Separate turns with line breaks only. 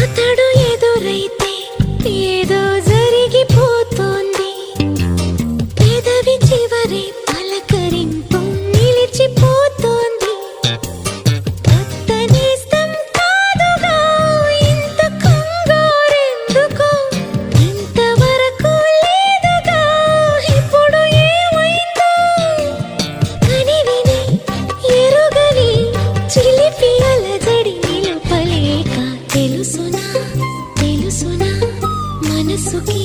అతడు ఎదురైతే ఏదో జరిగిపోతోంది, పెదవి చివరి పలకరింపు నిలిచిపోతోంది. కొత్త నేస్తం కాదుగా ఇంత కంగారెందుకో, ఇంతవరకు లేదుగా ఇప్పుడు ఏమైందో. కనివిని ఎరుగని చిలిపి అలజడి నిలుపలేక తెలుసునా తెలుసునా మనసుకి